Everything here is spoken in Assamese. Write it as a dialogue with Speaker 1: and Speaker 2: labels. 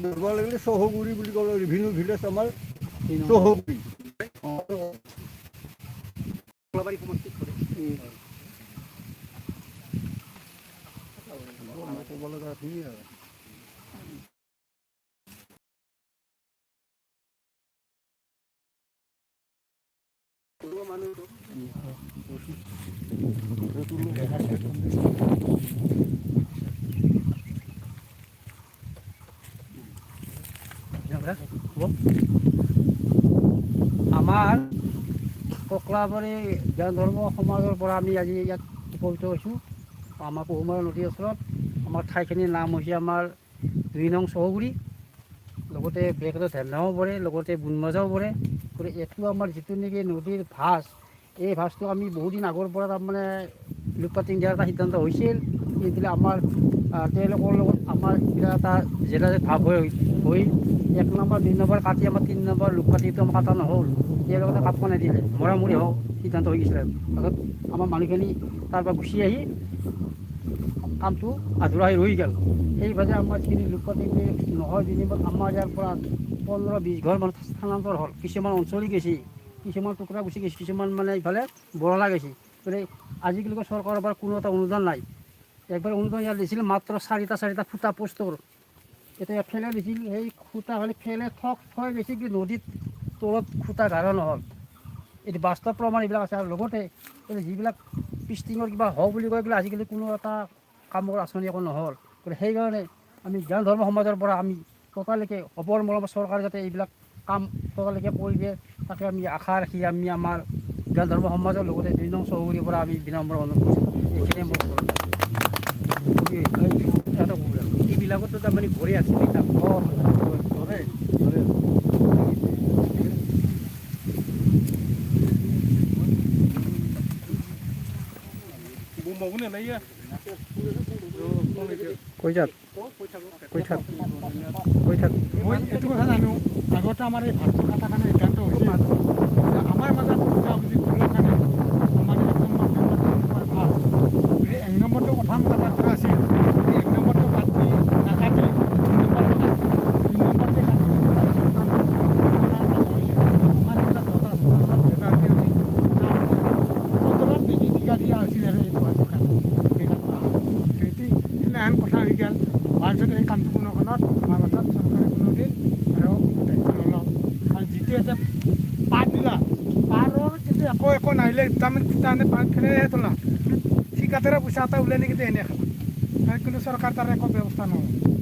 Speaker 1: ধৰিব লাগিলে চহগুৰি বুলি ক'লে ৰিভিনিউ ভিলেজ আমাৰ চহগুৰি।
Speaker 2: কলাবাৰী সমষ্টিত পৰে।
Speaker 1: ক'ব লগা কি আৰু
Speaker 2: মানুহটো আমাৰ ককলাবাৰী জ্ঞান ধৰ্ম সমাজৰ পৰা আমি আজি ইয়াত উপনীত হৈছোঁ। আমাৰ পহুমৰা নদীৰ ওচৰত আমাৰ ঠাইখিনিৰ নাম হৈছে আমাৰ ২ নং চহগুৰি, লগতে বেকতে ধেৰনাও পৰে, লগতে বুনমাজাও পৰে। গতিকে এইটো আমাৰ যিটো নেকি নদীৰ ভাঁজ, এই ভাঁজটো আমি বহুদিন আগৰ পৰা তাৰমানে লোকপাতি দিয়াৰ এটা সিদ্ধান্ত হৈছিল। এইবিলাক আমাৰ তেওঁলোকৰ লগত আমাৰ কিবা এটা জেলাজেট ভাৱ হৈ ১ নম্বৰ ২ নম্বৰ কাটি আমাৰ ৩ নম্বৰ লোকপাতিটো আমাৰ কাটা নহ'ল। তেওঁলোকে কাটব নিদিলে, মৰামৰি হওক সিদ্ধান্ত হৈ গৈছিলে। তাৰপিছত আমাৰ মানুহখিনি তাৰপৰা গুচি আহি কামটো আধৰুৱা হৈ ৰৈ গ'ল। সেইভাগে আমাৰ যিখিনি লোকপাতি নহয় বিনিময়ত আমাৰ ইয়াৰ পৰা ১৫-২০ ঘৰ মানুহ স্থানান্তৰ হ'ল। কিছুমান অঞ্চলি গৈছে, কিছুমান টুকুৰা গুচি গৈছে, কিছুমান মানে ইফালে বৰলা গৈছে। গতিকে আজিকালিতো চৰকাৰৰ পৰা কোনো এটা অনুদান নাই। একবাৰ অনুদান ইয়াত দিছিল মাত্ৰ ৪টা খুটা পোষ্টৰ। এতিয়া ফেলে দিছিল, সেই খুটা খালি ফেলে ঠক থৈ গৈছে কি নদীত তলত খুটা গাঢ় নহ'ল। এইটো বাস্তৱ প্ৰমাণ এইবিলাক আছে। আৰু লগতে যিবিলাক পিষ্টিঙৰ কিবা হওক বুলি কৈ পেলাই আজিকালি কোনো এটা কামৰ আঁচনি একো নহ'ল। গতিকে সেইকাৰণে আমি জ্ঞান ধৰ্ম সমাজৰ পৰা আমি ততালৈকে অবৰ মৰম চৰকাৰে যাতে এইবিলাক কাম ততালৈকে কৰি দিয়ে, তাকে আমি আশা ৰাখি আমি আমাৰ জ্ঞান ধৰ্ম সমাজৰ লগতে ২ নং চহগুৰিৰ পৰা আমি বিনম্ৰ অনুৰোধ কৰিছোঁ। এইখিনিয়ে মোৰ এইবিলাকতো তাৰমানে ভৰি আছে ধৰে কৈ থাক
Speaker 3: মই এইটো কথা জানো, আগতে আমাৰ এই ভাতটো কটা কাৰণে সিদ্ধান্ত হৈছিল। আমাৰ মাজত বুজাবুজি কৰিবৰ কাৰণে আমাৰ ১ নম্বৰ ২ নম্বৰ ভাল। গতিকে ১ নম্বৰটো প্ৰথম কটা কথা আছিল। ১ নম্বৰটো কাটি নাকাটি ২ নম্বৰটো কাটি ২ নম্বৰতে কাটি আমাৰ এইবিলাক দটা বতৰত বেছি ঠিকা দিয়া হৈছিল আৰু এই ভাতটো কাটি সেইদিনাখন কথা হৈ গ'ল। হোৱাৰ পিছত এই কামটো কোনোখনত আমাৰ মাজত চৰকাৰে কোনোদিন আৰু দায়িত্ব নলওঁ। আৰু যিটো এটা পাত দিলা, পাৰৰ কিন্তু একো নাহিলে তাৰমানে খুটা আনে পাত ফেলেহে তোলা, ঠিকাদাৰে পইচা এটা ওলাই নেকি এনে খালা। কিন্তু চৰকাৰ তাৰ একো ব্যৱস্থা নহয়।